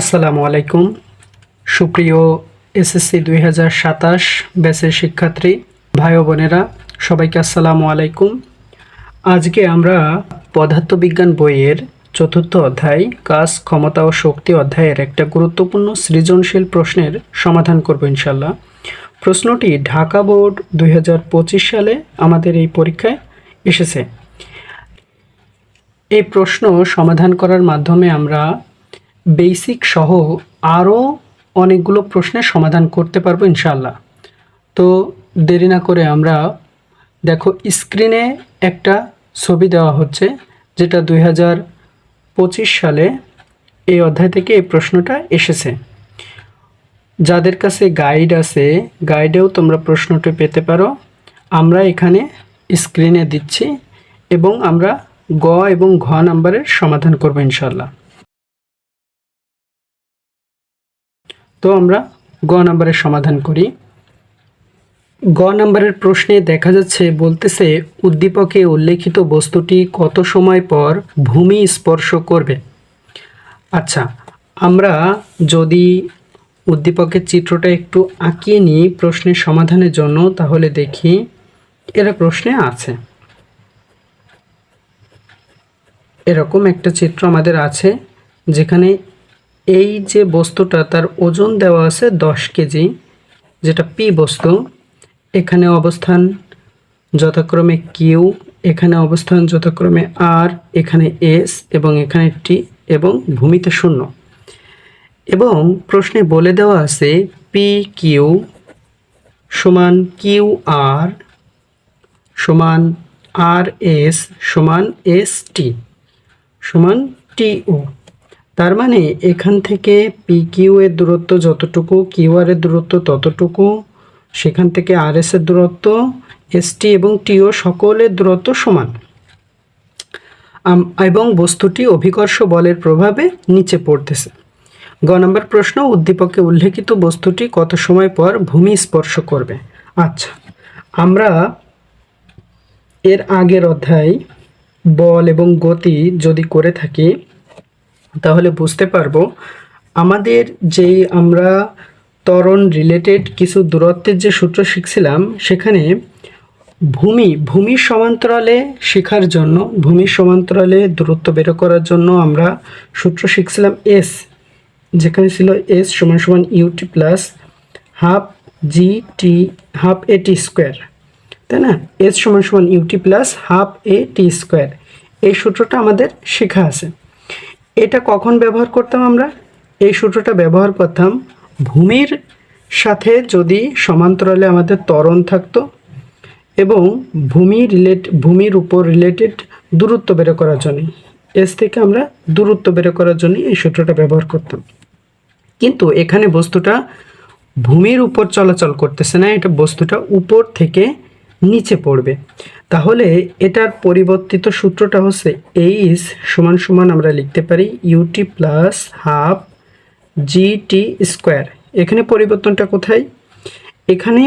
আসসালামু আলাইকুম সুপ্রিয় এসএসসি 2027 ব্যাচের শিক্ষার্থী ভাই ও বোনেরা সবাইকে আসসালামু আলাইকুম। আজকে আমরা পদার্থবিজ্ঞান বইয়ের চতুর্থ অধ্যায় কাজ ক্ষমতা ও শক্তি অধ্যায়ের একটা গুরুত্বপূর্ণ সৃজনশীল প্রশ্নের সমাধান করব ইনশাল্লাহ। প্রশ্নটি ঢাকা বোর্ড 2025 সালে আমাদের এই পরীক্ষায় এসেছে। এই প্রশ্ন সমাধান করার মাধ্যমে আমরা বেসিক সহ আরও অনেকগুলো প্রশ্নের সমাধান করতে পারবো ইনশাআল্লাহ। তো দেরি না করে আমরা দেখো স্ক্রিনে একটা ছবি দেওয়া হচ্ছে যেটা 2025 সালে এই অধ্যায় থেকে এই প্রশ্নটা এসেছে। যাদের কাছে গাইড আছে গাইডেও তোমরা প্রশ্নটি পেতে পারো। আমরা এখানে স্ক্রিনে দিচ্ছি এবং আমরা গ এবং ঘ নাম্বারের সমাধান করব ইনশাআল্লাহ। তো আমরা গ নাম্বারের সমাধান করি। গ নাম্বারের প্রশ্নে দেখা যাচ্ছে বলতেছে উদ্দীপকে উল্লেখিত বস্তুটি কত সময় পর ভূমি স্পর্শ করবে। আচ্ছা, আমরা যদি উদ্দীপকের চিত্রটা একটু আঁকিয়ে নিই প্রশ্নের সমাধানের জন্য, তাহলে দেখি এরা প্রশ্নে আছে। এরকম একটা চিত্র আমাদের আছে যেখানে এই যে বস্তুটা তার ওজন দেওয়া আছে 10 কেজি, যেটা পি বস্তু। এখানে অবস্থান যথাক্রমে কিউ, এখানে অবস্থান যথাক্রমে আর, এখানে এস এবং এখানে টি এবং ভূমিতে 0। এবং প্রশ্নে বলে দেওয়া আছে পি কিউ সমান কিউ আর সমান আর এস সমান এস টি সমান টিও। তার মানে এখান থেকে পি কিউ এর দূরত্ব যতটুকু, কিউ আর এর দূরত্ব ততটুকু, সেখান থেকে আর এস এর দূরত্ব, এস টি এবং টিও সকলের দূরত্ব সমান, এবং বস্তুটি অভিকর্ষ বলের প্রভাবে নিচে পড়তেছে। গ নম্বর প্রশ্ন উদ্দীপকে উল্লেখিত বস্তুটি কত সময় পর ভূমি স্পর্শ করবে। আচ্ছা, আমরা এর আগের অধ্যায় বল এবং গতি যদি করে থাকি তাহলে বুঝতে পারবো আমাদের যেই আমরা ত্বরণ রিলেটেড কিছু দূরত্বের যে সূত্র শিখছিলাম সেখানে ভূমির সমান্তরালে শেখার জন্য, ভূমির সমান্তরালে দূরত্ব বের করার জন্য আমরা সূত্র শিখছিলাম এস, যেখানে ছিল এস সমান সমান ইউটি প্লাস হাফ জি টি হাফ এ টি স্কোয়ার, তাই না? এস সমান সমান ইউটি প্লাস হাফ এ টি স্কোয়ার, এই সূত্রটা আমাদের শেখা আছে। এটা কখন ব্যবহার করতাম আমরা? এই সূত্রটা ব্যবহার করতাম ভূমির সাথে যদি সমান্তরালে আমাদের ত্বরণ থাকতো এবং ভূমির উপর রিলেটেড দূরত্ব বের করার জন্য, এস থেকে আমরা দূরত্ব বের করার জন্য এই সূত্রটা ব্যবহার করতাম। কিন্তু এখানে বস্তুটা ভূমির উপর চলাচল করতেছে না, এটা বস্তুটা উপর থেকে নিচে পড়বে। তাহলে এটার পরিবর্তিত সূত্রটা হচ্ছে এইচ সমান সমান আমরা লিখতে পারি u t plus half g t square. এখানে পরিবর্তনটা কোথায়? এখানে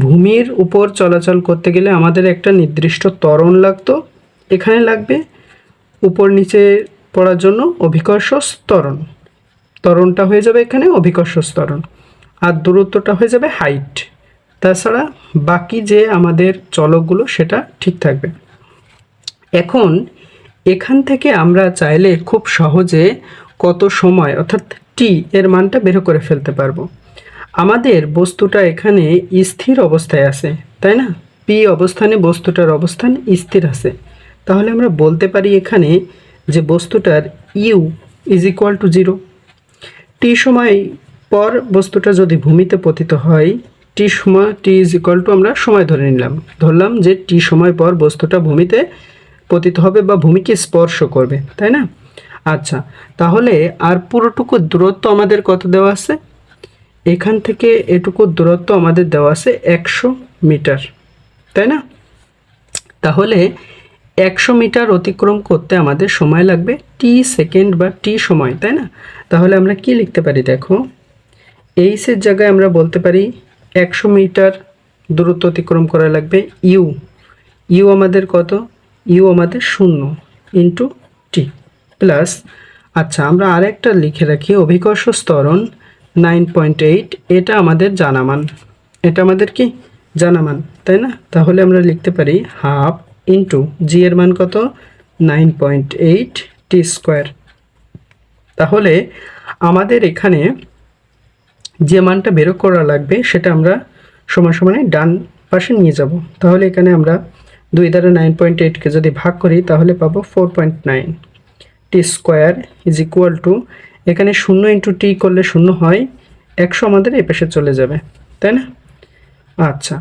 ভূমির উপর চলাচল করতে গেলে আমাদের একটা নির্দিষ্ট ত্বরণ লাগতো, এখানে লাগবে উপর নিচে পড়ার জন্য অভিকর্ষ ত্বরণ। ত্বরণটা হয়ে যাবে এখানে অভিকর্ষ ত্বরণ, আর দূরত্বটা হয়ে যাবে হাইট। তাছাড়া বাকি যে আমাদের চলকগুলো সেটা ঠিক থাকবে। এখন এখান থেকে আমরা চাইলে খুব সহজে কত সময় অর্থাৎ টি এর মানটা বের করে ফেলতে পারবো। আমাদের বস্তুটা এখানে স্থির অবস্থায় আছে, তাই না? পি অবস্থানে বস্তুটার অবস্থান স্থির আছে। তাহলে আমরা বলতে পারি এখানে যে বস্তুটার ইউ ইজ ইকুয়াল টু 0। টি সময় পর বস্তুটা যদি ভূমিতে পতিত হয়, টি ইজ ইকুয়াল টু আমরা সময় ধরলাম যে টি সময় পর বস্তুটা ভূমিতে পতিত হবে বা ভূমিকে স্পর্শ করবে, তাই না? আচ্ছা, তাহলে আর পুরোটুকু দূরত্ব আমাদের কত দেওয়া আছে? এখান থেকে এটুকু দূরত্ব আমাদের দেওয়া আছে 100 মিটার, তাই না? তাহলে 100 মিটার অতিক্রম করতে আমাদের সময় লাগবে টি সেকেন্ড বা টি সময়, তাই না? তাহলে আমরা কি লিখতে পারি দেখো, এইচের জায়গায় আমরা বলতে পারি 100 মিটার দূরত্ব অতিক্রম করা লাগবে ইউ আমাদের কত? ইউ আমাদের 0 ইন্টু টি প্লাস, আচ্ছা, আমরা আরেকটা লিখে রাখি, অভিকর্ষ ত্বরণ 9.8, এটা আমাদের জানামান, এটা আমাদের কি জানামান, তাই না? তাহলে আমরা লিখতে পারি হাফ ইন্টু জি এর মান কত, 9.8 টি স্কোয়ার। তাহলে আমাদের এখানে যে মানটা বের করা লাগবে সেটা আমরা সমান সমানে ডান পাশে নিয়ে যাব। তাহলে এখানে আমরা 2 দ্বারা 9.8কে যদি ভাগ করি তাহলে পাবো 4.9 টি স্কোয়ার ইজ ইকুয়াল টু, এখানে 0 ইন্টু টি করলে 0 হয়, 100 আমাদের এই পাশে চলে যাবে, তাই না? আচ্ছা,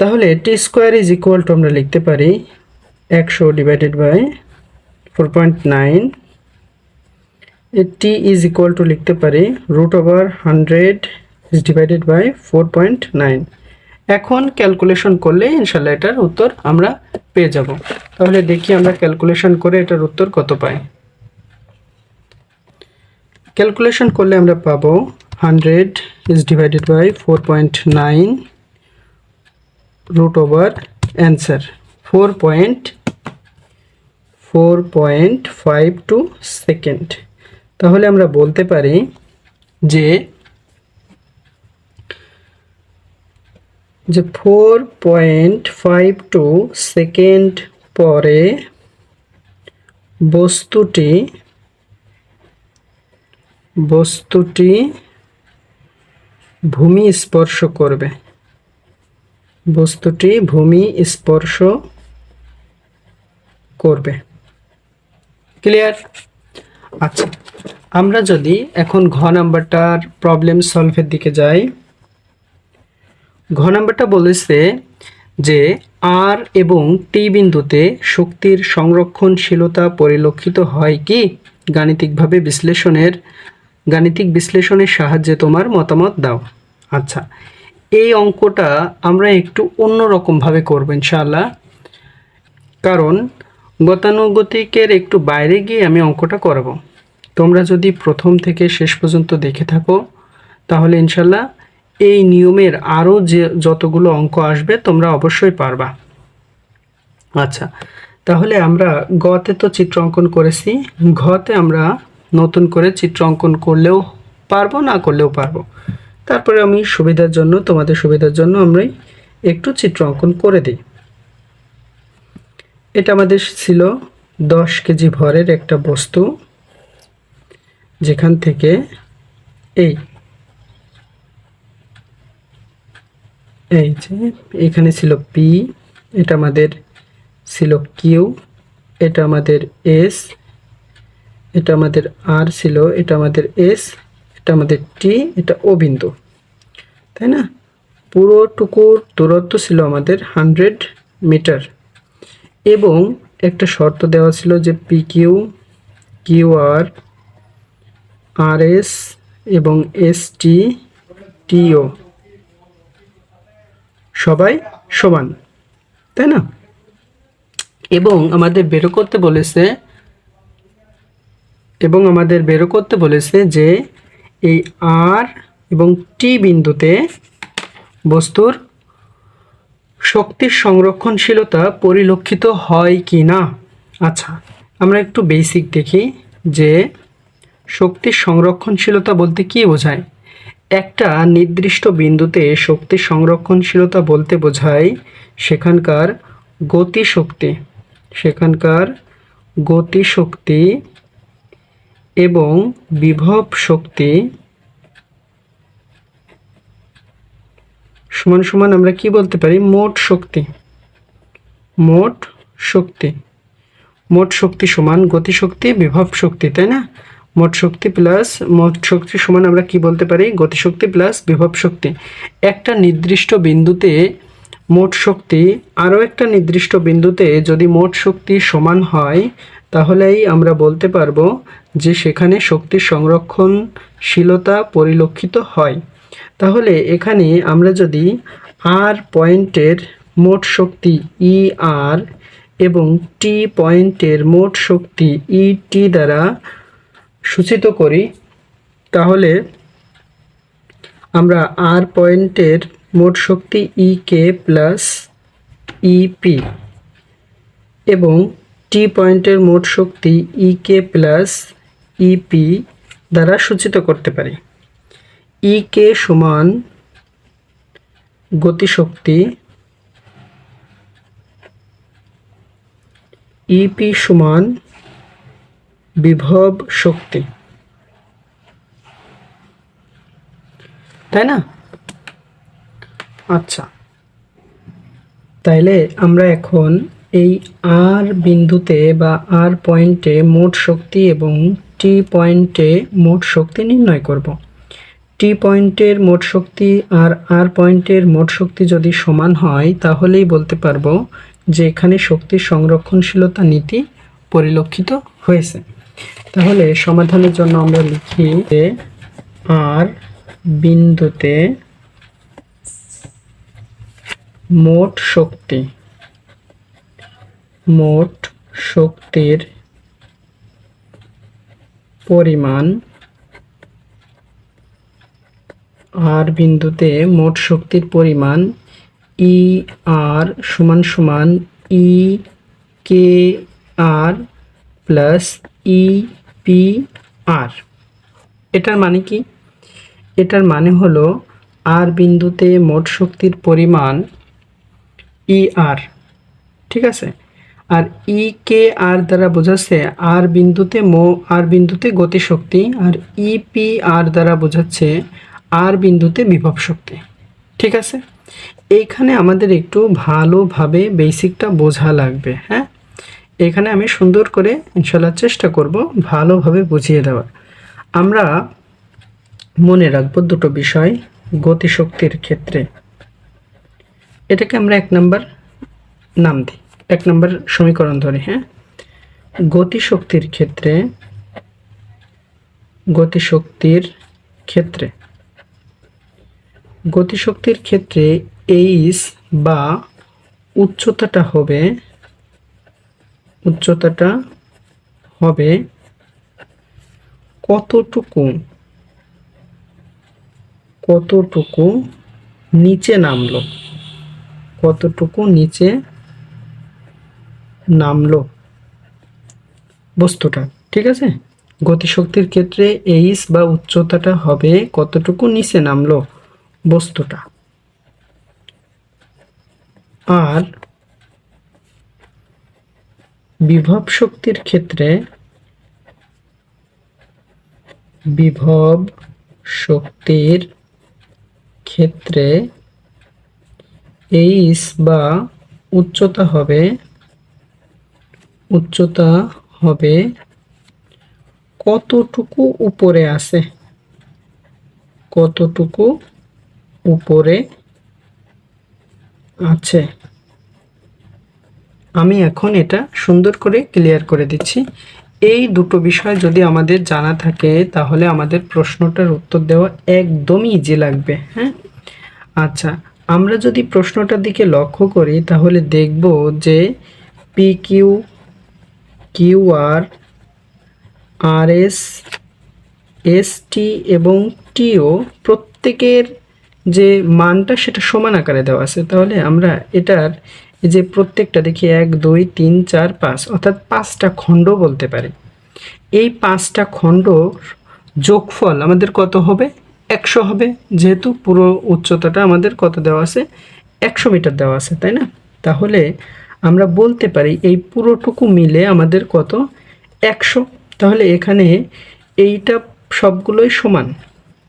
তাহলে t square is equal to আমরা লিখতে পারি 100 divided by 4.9, t is equal to লিখতে পারি √100 ইজ ডিভাইডেড বাই 4.9। এখন ক্যালকুলেশন করলে ইনশাল্লাহ এটার উত্তর আমরা পেয়ে যাব। তাহলে দেখি আমরা ক্যালকুলেশন করে এটার উত্তর কত পাই। ক্যালকুলেশন করলে আমরা পাবো 100 is divided by 4.9 √ answer 4.52 second. তাহলে আমরা বলতে পারি যে 4.52 সেকেন্ড পরে বস্তুটি ভূমি স্পর্শ করবে, বস্তুটি ভূমি স্পর্শ করবে। ক্লিয়ার? আচ্ছা, আমরা যদি এখন ঘ নাম্বারটার প্রবলেম সলভের দিকে যাই। ঘ নাম্বারটা বলেছে যে আর এবং টি বিন্দুতে শক্তির সংরক্ষণশীলতা পরিলক্ষিত হয় কি? গাণিতিক বিশ্লেষণের সাহায্যে তোমার মতামত দাও। আচ্ছা, এই অঙ্কটা আমরা একটু অন্যরকমভাবে করব ইনশাআল্লাহ, কারণ গতানুগতিকের একটু বাইরে গিয়ে আমি অঙ্কটা করব। তোমরা যদি প্রথম থেকে শেষ পর্যন্ত দেখে থাকো তাহলে ইনশাআল্লাহ এই নিয়মের আরও যে যতগুলো অঙ্ক আসবে তোমরা অবশ্যই পারবা। আচ্ছা, তাহলে আমরা গতে তো চিত্র অঙ্কন করেছি, ঘতে আমরা নতুন করে চিত্র অঙ্কন করলেও পারবো, না করলেও পারবো। তারপরে আমি সুবিধার জন্য, তোমাদের সুবিধার জন্য আমরা একটু চিত্র অঙ্কন করে দিই। এটা আমাদের ছিল 10 কেজি ভরের একটা বস্তু, যেখান থেকে এই যে এখানে ছিল পি, এটা আমাদের ছিল কিউ, এটা আমাদের এস, এটা আমাদের আর ছিল, এটা আমাদের এস, এটা আমাদের টি, এটা ও বিন্দু, তাই না? পুরোটুকুর দূরত্ব ছিল আমাদের 100 মিটার এবং একটা শর্ত দেওয়া ছিল যে পি কিউ, কিউ আর, আর এস এবং এস টি, টিও সবাই সমান, তাই না? এবং আমাদের বের করতে বলেছে যে এই আর এবং টি বিন্দুতে বস্তুর শক্তির সংরক্ষণশীলতা পরিলক্ষিত হয় কি না। আচ্ছা, আমরা একটু বেসিক দেখি যে শক্তির সংরক্ষণশীলতা বলতে কী বোঝায়। একটা নির্দিষ্ট বিন্দুতে শক্তির সংরক্ষণশীলতা বলতে বোঝায় সেখানকার গতিশক্তি এবং বিভব শক্তি সমান সমান আমরা কি বলতে পারি, মোট শক্তি সমান গতিশক্তি বিভব শক্তি, তাই না? মোট শক্তি সমান আমরা কি বলতে পারি, গতিশক্তি প্লাস বিভব শক্তি। একটা নির্দিষ্ট বিন্দুতে মোট শক্তি আরও একটা নির্দিষ্ট বিন্দুতে যদি মোট শক্তি সমান হয় তাহলেই আমরা বলতে পারবো যে সেখানে শক্তির সংরক্ষণশীলতা পরিলক্ষিত হয়। তাহলে এখানে আমরা যদি আর পয়েন্টের মোট শক্তি ই আর এবং টি পয়েন্টের মোট শক্তি ই টি দ্বারা সূচিত করি, তাহলে আমরা আর পয়েন্টের মোট শক্তি ই কে প্লাস ইপি এবং টি পয়েন্টের মোট শক্তি ই কে প্লাস ইপি দ্বারা সূচিত করতে পারি। ই কে সমান গতিশক্তি, ইপি সমান বিভব শক্তি, তাই না? আচ্ছা, তাইলে আমরা এখন এই আর বিন্দুতে বা আর পয়েন্টে মোট শক্তি এবং টি পয়েন্টে মোট শক্তি নির্ণয় করব। টি পয়েন্টের মোট শক্তি আর আর পয়েন্টের মোট শক্তি যদি সমান হয় তাহলেই বলতে পারবো যে এখানে শক্তির সংরক্ষণশীলতা নীতি পরিলক্ষিত হয়েছে। তাহলে সমাধানের জন্য আমরা লিখি যে আর বিন্দুতে মোট শক্তির পরিমাণ, আর বিন্দুতে মোট শক্তির পরিমাণ ই আর সমান সমান ই কে আর প্লাস ই পি আর। এটার মানে কি? এটার মানে হলো আর বিন্দুতে মোট শক্তির পরিমাণ ই আর, ঠিক আছে? আর ই কে আর দ্বারা বোঝাচ্ছে আর বিন্দুতে গতিশক্তি, আর ই পি আর দ্বারা বোঝাচ্ছে আর বিন্দুতে বিভব শক্তি, ঠিক আছে? এইখানে আমাদের একটু ভালোভাবে বেসিকটা বোঝা লাগবে। হ্যাঁ, এখানে আমি সুন্দর করে ইনশাল্লাহ চেষ্টা করব ভালোভাবে বুঝিয়ে দেওয়ার। আমরা মনে রাখবো দুটো বিষয় গতিশক্তির ক্ষেত্রে। এটাকে আমরা 1 নম্বর নাম দিই, 1 নম্বর সমীকরণ ধরি। হ্যাঁ, গতিশক্তির ক্ষেত্রে এইচ বা উচ্চতাটা হবে কতটুকু নিচে নামলো বস্তুটা, ঠিক আছে? গতিশক্তির ক্ষেত্রে এইচ বা উচ্চতাটা হবে কতটুকু নিচে নামলো বস্তুটা। আর বিভব শক্তির ক্ষেত্রে এইচ বা উচ্চতা হবে কতটুকু উপরে আছে। আমি এখন এটা সুন্দর করে ক্লিয়ার করে দিচ্ছি। এই দুটো বিষয় যদি আমাদের জানা থাকে তাহলে আমাদের প্রশ্নটার উত্তর দেওয়া একদমই ইজি লাগবে। হ্যাঁ, আচ্ছা, আমরা যদি প্রশ্নটার দিকে লক্ষ্য করি তাহলে দেখব যে পি কিউ আর আর এস টি এবং টিও প্রত্যেকের যে মানটা সেটা সমান আকারে দেওয়া আছে। তাহলে আমরা এটার যে প্রত্যেকটা দেখি 1 2 3 4 5 অর্থাৎ 5টা খণ্ড বলতে পারি। এই 5টা খণ্ডর যোগফল আমাদের কত হবে? 100 হবে, যেহেতু পুরো উচ্চতাটা আমাদের কত দেওয়া আছে? 100 মিটার দেওয়া আছে, তাই না? তাহলে আমরা বলতে পারি এই পুরোটুকু মিলে আমাদের কত? 100। তাহলে এখানে এইটা সবগুলোই সমান।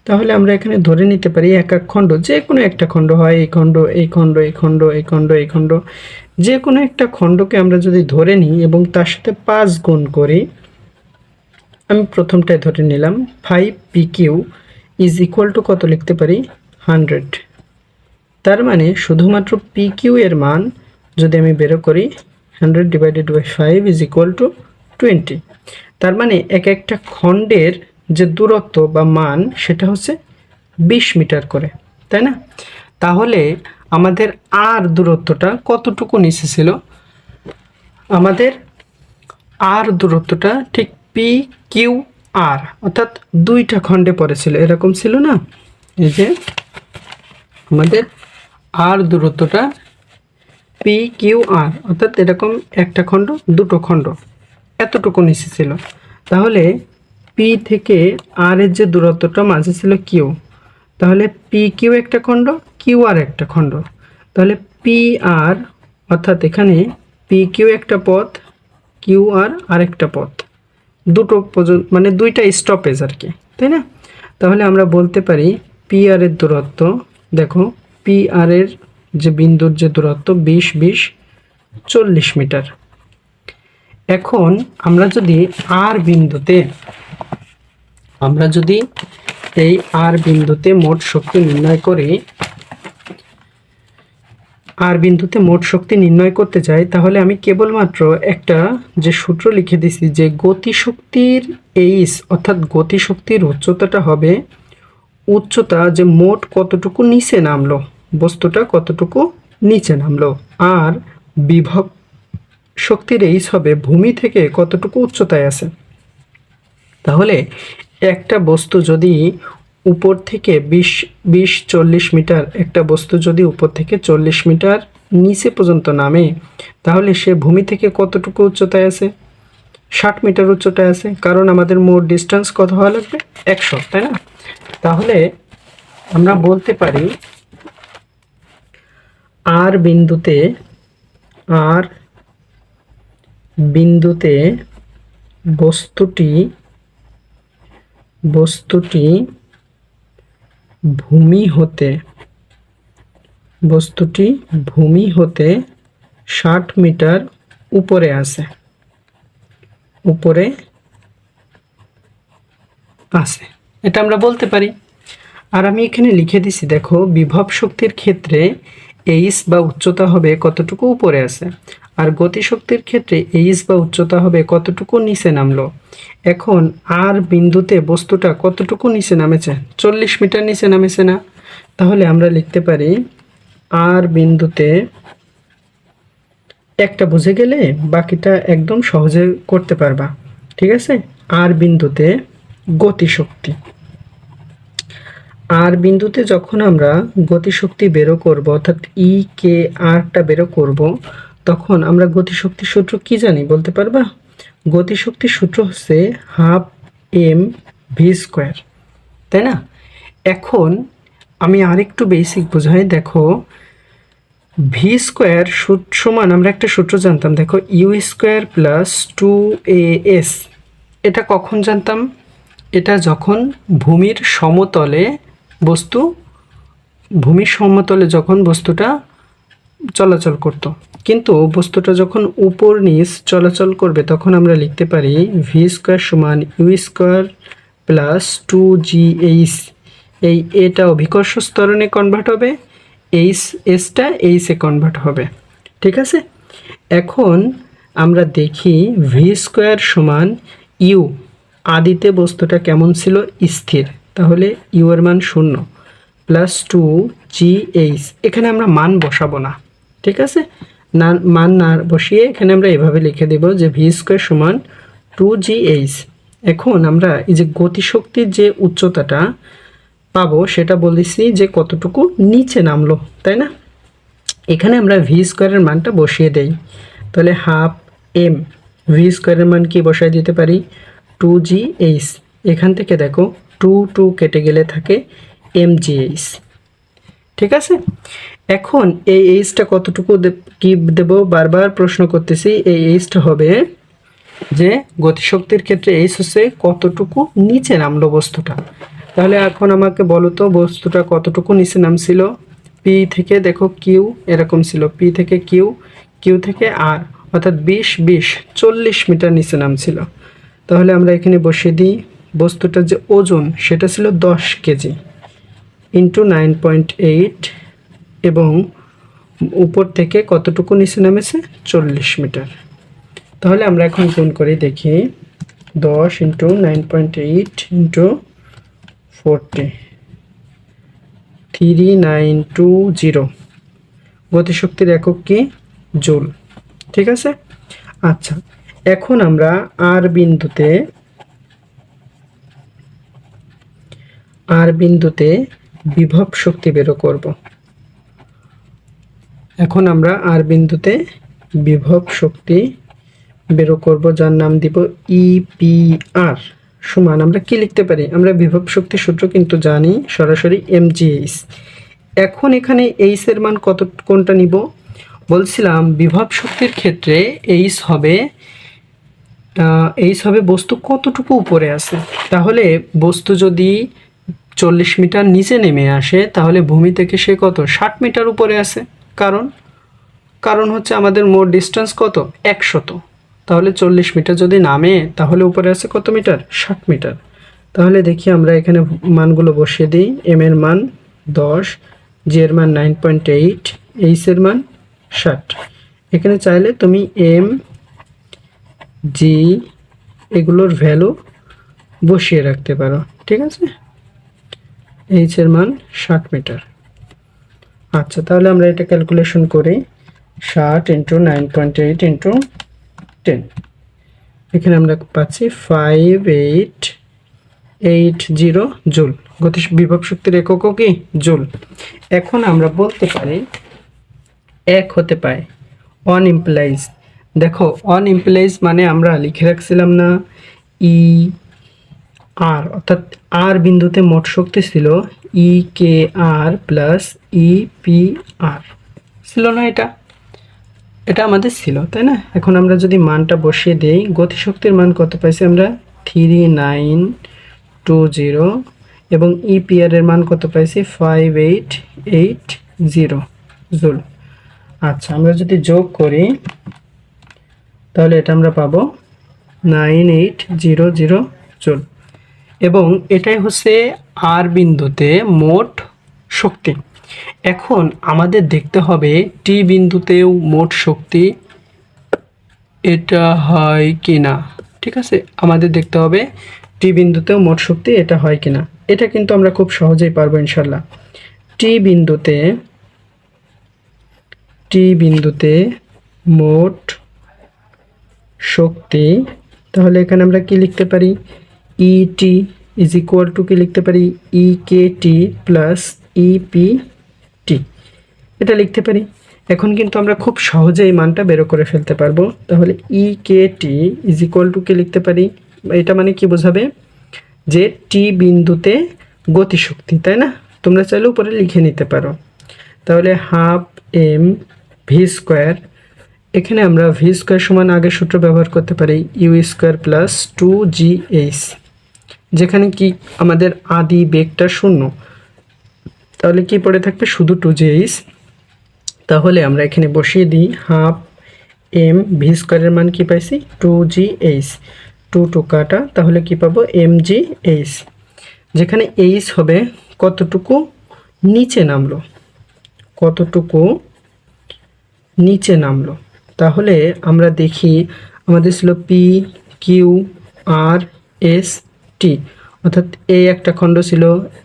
তাহলে আমরা এখানে ধরে নিতে পারি এক খণ্ড, যে কোনো একটা খণ্ড হয়, এই খণ্ড, যে কোনো একটা খণ্ডকে আমরা যদি ধরে নিই এবং তার সাথে 5 গুণ করি, আমি প্রথমটায় ধরে নিলাম 5 PQ ইজ ইকুয়াল টু কত লিখতে পারি? 100। তার মানে শুধুমাত্র PQ এর মান যদি আমি বের করি 100 divided by 5 is equal to 20। তার মানে এক একটা খণ্ডের যে দূরত্ব বা মান সেটা হচ্ছে 20 মিটার করে, তাই না? তাহলে আমাদের আর দূরত্বটা কতটুকু নিচে ছিল? আমাদের আর দূরত্বটা ঠিক পি কিউ আর অর্থাৎ 2টা খণ্ডে পড়েছিল, এরকম ছিল না? এই যে আমাদের আর দূরত্বটা পি কিউ আর অর্থাৎ এরকম একটা খণ্ড, দুটো খণ্ড, এতটুকু নিচে ছিল। তাহলে P পি থেকে আর এর যে দূরত্বটা মাঝে ছিল কিউ, তাহলে পি কিউ একটা খণ্ড, কিউ আর একটা খণ্ড, তাহলে পি আর অর্থাৎ এখানে পি কিউ একটা পথ, কিউ আর আরেকটা পথ, দুটো পর্যন্ত মানে দুইটা স্টপেজ আর কি, তাই না? তাহলে আমরা বলতে পারি পি আর এর দূরত্ব, দেখো পি আর এর যে বিন্দুর যে দূরত্ব 20-20-40 মিটার। এখন আমরা যদি এই আর বিন্দুতে মোট শক্তি নির্ণয় করি, আর বিন্দুতে মোট শক্তি নির্ণয় করতে চাই, তাহলে আমি কেবলমাত্র একটা যে সূত্র লিখে দিছি যে গতিশক্তির এইচ অর্থাৎ গতিশক্তির উচ্চতাটা হবে উচ্চতা যে মোট কতটুকু নিচে নামলো, বস্তুটা কতটুকু নিচে নামলো, আর বিভব শক্তির এইচ হবে ভূমি থেকে কতটুকু উচ্চতায় আছে। তাহলে একটা বস্তু যদি উপর থেকে 20-40 মিটার, একটা বস্তু যদি উপর থেকে 40 মিটার নিচে পর্যন্ত নামে, তাহলে সে ভূমি থেকে কতটুকু উচ্চতায় আছে? 60 মিটার উচ্চতায় আছে, কারণ আমাদের মোট ডিস্টেন্স কত হওয়া লাগবে? 100, তাই না? তাহলে আমরা বলতে পারি আর বিন্দুতে বস্তুটি ভূমি হতে 60 মিটার উপরে আছে, এটা আমরা বলতে পারি। আর আমি এখানে লিখে দিছি, দেখো বিভব শক্তির ক্ষেত্রে এইচ বা উচ্চতা হবে কতটুকু উপরে আছে, আর গতিশক্তির ক্ষেত্রে এইচ বা উচ্চতা হবে কতটুকু নিচে নামলো। এখন আর বিন্দুতে বস্তুটা কতটুকু নিচে নামেছে? 40 মিটার নিচে নামেছে না? তাহলে আমরা লিখতে পারি আর বিন্দুতে, একটা বুঝে গেলে বাকিটা একদম সহজে করতে পারবা, ঠিক আছে? আর বিন্দুতে গতিশক্তি, আর বিন্দুতে যখন আমরা গতিশক্তি বেরো করব, অর্থাৎ ই কে আরটা বেরো করব, তখন আমরা গতিশক্তির সূত্র কি জানি বলতে পারবা? গতিশক্তির সূত্র হচ্ছে 12mv², তাই না? এখন আমি আরেকটু বেসিক বোঝাই, দেখো v² সমান আমরা একটা সূত্র জানতাম, দেখো u² + 2as, এটা কখন জানতাম? এটা যখন ভূমির সমতলে যখন বস্তুটা চলাচল করত, কিন্তু বস্তুটা যখন উপর নিচ চলাচল করবে, তখন আমরা লিখতে পারি v² সমান u² + 2gh, এই এটা অভিকর্ষ ত্বরণে কনভার্ট হবে, এসটা এইচে কনভার্ট হবে, ঠিক আছে? এখন আমরা দেখি v² সমান ইউ, আদিতে বস্তুটা কেমন ছিল? স্থির, তাহলে ইউ এর মান 0 + 2gh, এখানে আমরা মান বসাবো না, ঠিক আছে? মান না বসিয়ে এখানে আমরা এভাবে লিখে দেব যে v² সমান 2gh। এখন আমরা এই যে গতিশক্তির যে উচ্চতাটা পাবো সেটা বলেছি যে কতটুকু নিচে নামলো, তাই না? এখানে আমরা v² এর মানটা বসিয়ে দেই, তাহলে 12m, v² এর মান কি বসায় দিতে পারি? 2gh, এখান থেকে দেখো 2 কেটে গেলে থাকে mgh, ঠিক আছে? এখন এই এইচটা কতটুকু কি দেব, বারবার প্রশ্ন করতেছি, এই এইচটা হবে যে গতিশক্তির ক্ষেত্রে এইচ হচ্ছে কতটুকু নিচে নামলো বস্তুটা। তাহলে এখন আমাকে বলো তো বস্তুটা কতটুকু নিচে নামছিল? পি থেকে দেখো কিউ এরকম ছিল, পি থেকে কিউ থেকে আর, অর্থাৎ 20-20-40 মিটার নিচে নামছিল। তাহলে আমরা এখানে বসিয়ে দিই, বস্তুটার যে ওজন সেটা ছিল 10 কেজি ইন্টু 9.8, এবং উপর থেকে কতটুকু নিচে নামেছে? 40 মিটার। তাহলে আমরা এখন গুণ করে দেখি, 10 × 9.8 × 40, 3920, গতিশক্তির একক কি? জুল, ঠিক আছে? আচ্ছা, এখন আমরা আর বিভব শক্তি বের করব। এখন আমরা আর বিন্দুতে বিভব শক্তি বের করব, যার নাম দিব ইপিআর, সমান আমরা কি লিখতে পারি, আমরা বিভব শক্তি সূত্র কিন্তু জানি সরাসরি mgh। এখন এখানে এইচ এর মান কত, কোনটা নিব, বলছিলাম বিভব শক্তির ক্ষেত্রে এইচ হবে বস্তু কতটুকু উপরে আছে। তাহলে বস্তু যদি 40 মিটার নিচে নেমে আসে তাহলে ভূমি থেকে সে কত 60 মিটার উপরে আছে। কারণ হচ্ছে আমাদের মোট ডিস্টেন্স কত 100। তাহলে 40 মিটার যদি নামে তাহলে উপরে আছে কত মিটার 60 মিটার। তাহলে দেখি আমরা এখানে মানগুলো বসিয়ে দিই। এম এর মান 10, জি এর মান 9.8, এইচ এর মান 60। এখানে চাইলে তুমি এম জি এগুলোর ভ্যালু বসিয়ে রাখতে পারো, ঠিক আছে। এইচ এর মান 60 মিটার। আচ্ছা, তাহলে আমরা এটা ক্যালকুলেশন করি। 60 ইন্টু 9.8 ইন্টু 10, এখানে আমরা পাচ্ছি 5880 জুল। গতি বিভব শক্তির এককও কি জুল। এখন আমরা বলতে পারি এক হতে পায় অন ইমপ্লাইজ। দেখো অন ইমপ্লাইজ মানে আমরা লিখে রাখছিলাম না ই আর, অর্থাৎ আর বিন্দুতে মোট শক্তি ছিল ই কে আর প্লাস ই পি আর, ছিল না? এটা আমাদের ছিল, তাই না? এখন আমরা যদি মানটা বসিয়ে দেই, গতিশক্তির মান কত পাইছি আমরা 3920 এবং ইপিআর এর মান কত পাইছি 5880 জুল। আচ্ছা, আমরা যদি যোগ করি তাহলে এটা আমরা পাবো 9800 জুল। এবং এটাই হচ্ছে আর বিন্দুতে মোট শক্তি। এখন আমাদের দেখতে হবে টি বিন্দুতেও মোট শক্তি এটা হয় কিনা, ঠিক আছে। আমাদের দেখতে হবে টি বিন্দুতেও মোট শক্তি এটা হয় কিনা। এটা কিন্তু আমরা খুব সহজেই পারবো ইনশাল্লাহ। টি বিন্দুতে মোট শক্তি, তাহলে এখানে আমরা কি লিখতে পারি, ইটি ইজ ইকুয়াল টু কি লিখতে পারি, ই কে টি প্লাস ইপি টি, এটা লিখতে পারি। এখন কিন্তু আমরা খুব সহজে এই মানটা বের করে ফেলতে পারবো। তাহলে ই কে টি ইজ ইকুয়াল টু কি লিখতে পারি, এটা মানে কি বোঝাবে যে টি বিন্দুতে গতিশক্তি, তাই না? তোমরা চাইলে উপরে লিখে নিতে পারো। তাহলে হাফ এম ভি স্কোয়ার, এখানে আমরা ভি স্কোয়ার সমান আগের সূত্র ব্যবহার করতে পারি ইউ স্কোয়ার প্লাস 2gh, যেখানে কি আমাদের আদি বেগটা 0, তাহলে কি পড়ে থাকবে শুধু 2gh। তাহলে আমরা এখানে বসিয়ে দিই হাফ এম ভি স্কোয়ারের মান কি পাইছি 2gh, 2 কাটা, তাহলে কি পাবো mgh, যেখানে h হবে কতটুকু নিচে নামলো। তাহলে আমরা দেখি আমাদের ছিল P Q R S T, অর্থাৎ এ একটা খণ্ড ছিল,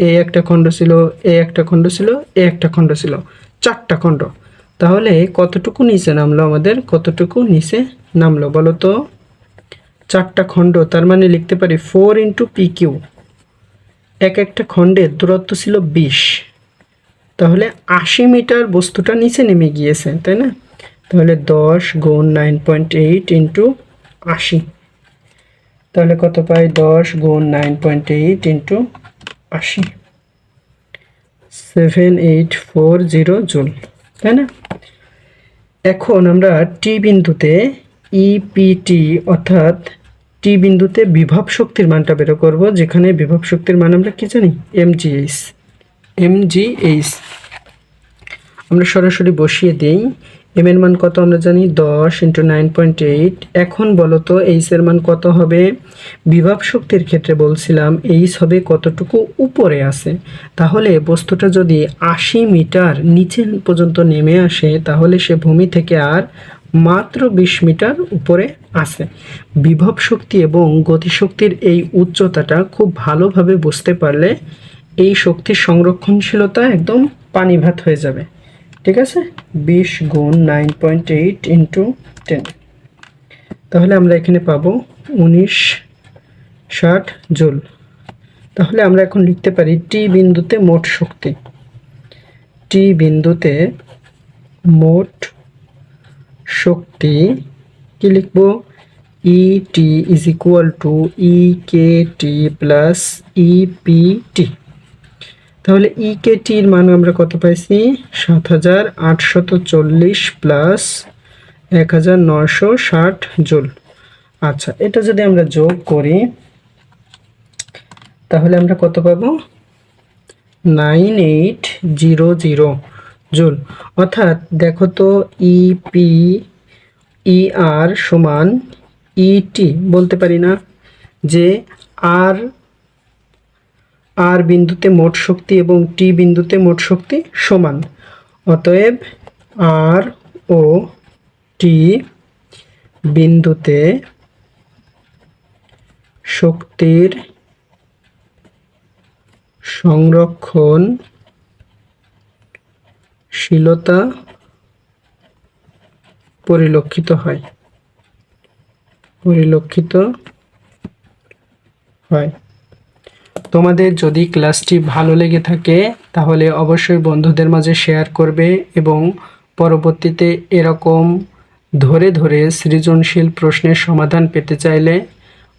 এ একটা খণ্ড ছিল, এ একটা খণ্ড ছিল, এ একটা খণ্ড ছিল, 4টা খণ্ড। তাহলে কতটুকু নিচে নামলো, কতটুকু নিচে নামলো বলো তো? 4টা খণ্ড, তার মানে লিখতে পারি 4 ইন্টু পি কিউ। একটা খণ্ডের দূরত্ব ছিল 20, তাহলে 80 মিটার বস্তুটা নিচে নেমে গিয়েছে, তাই না? তাহলে 10 গুণ 9.8 ইন্টু 80, তাহলে কত পাই 10 গুণ 9.8 ইন্টু 80, 7840 জুল, তাই না? এখন আমরা টি বিন্দুতে ইপিটি অর্থাৎ টি বিন্দুতে বিভব শক্তির মানটা বের করব, যেখানে বিভব শক্তির মান আমরা কি জানি mgh। আমরা সরাসরি বসিয়ে দেই। এম এর মান কত আমরা জানি 10 ইন্টু 9.8। এখন বলো তো এইচ এর মান কত হবে? বিভব শক্তির ক্ষেত্রে বলছিলাম এইচ হবে কতটুকু উপরে আছে। তাহলে বস্তুটা যদি 80 মিটার নিচে পর্যন্ত নেমে আসে তাহলে সে ভূমি থেকে আর মাত্র 20 মিটার উপরে আছে। বিভব শক্তি এবং গতিশক্তির এই উচ্চতাটা খুব ভালোভাবে বুঝতে পারলে এই শক্তির সংরক্ষণশীলতা একদম পানি ভাত হয়ে যাবে, ঠিক আছে। 20 গুণ 9.8 ইন্টু 10, তাহলে আমরা এখানে পাবো 1960 জুল। তাহলে আমরা এখন লিখতে পারি টি বিন্দুতে মোট শক্তি, টি বিন্দুতে মোট শক্তি কি লিখবো ET is equal to EKT plus EPT. তাহলে ইকেটির মান আমরা কত পাইছি? ৭৮৪০ প্লাস ১৯৬০ জুল। আচ্ছা, এটা যদি আমরা যোগ করি তাহলে আমরা কত পাবো? 9800 জুল। অর্থাৎ দেখো তো ইআর সমান ইটি বলতে পারি না যে আর বিন্দুতে মোট শক্তি এবং টি বিন্দুতে মোট শক্তি সমান। অতএব আর ও টি বিন্দুতে শক্তির সংরক্ষণশীলতা পরিলক্ষিত হয়। তোমাদের যদি ক্লাসটি ভালো লেগে থাকে তাহলে অবশ্যই বন্ধুদের মাঝে শেয়ার করবে এবং পরবর্তীতে এরকম ধরে ধরে সৃজনশীল প্রশ্নের সমাধান পেতে চাইলে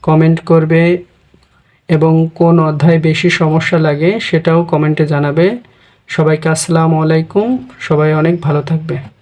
কমেন্ট করবে এবং কোন অধ্যায় বেশি সমস্যা লাগে সেটাও কমেন্টে জানাবে। সবাইকে আসসালামু আলাইকুম। সবাই অনেক ভালো থাকবে।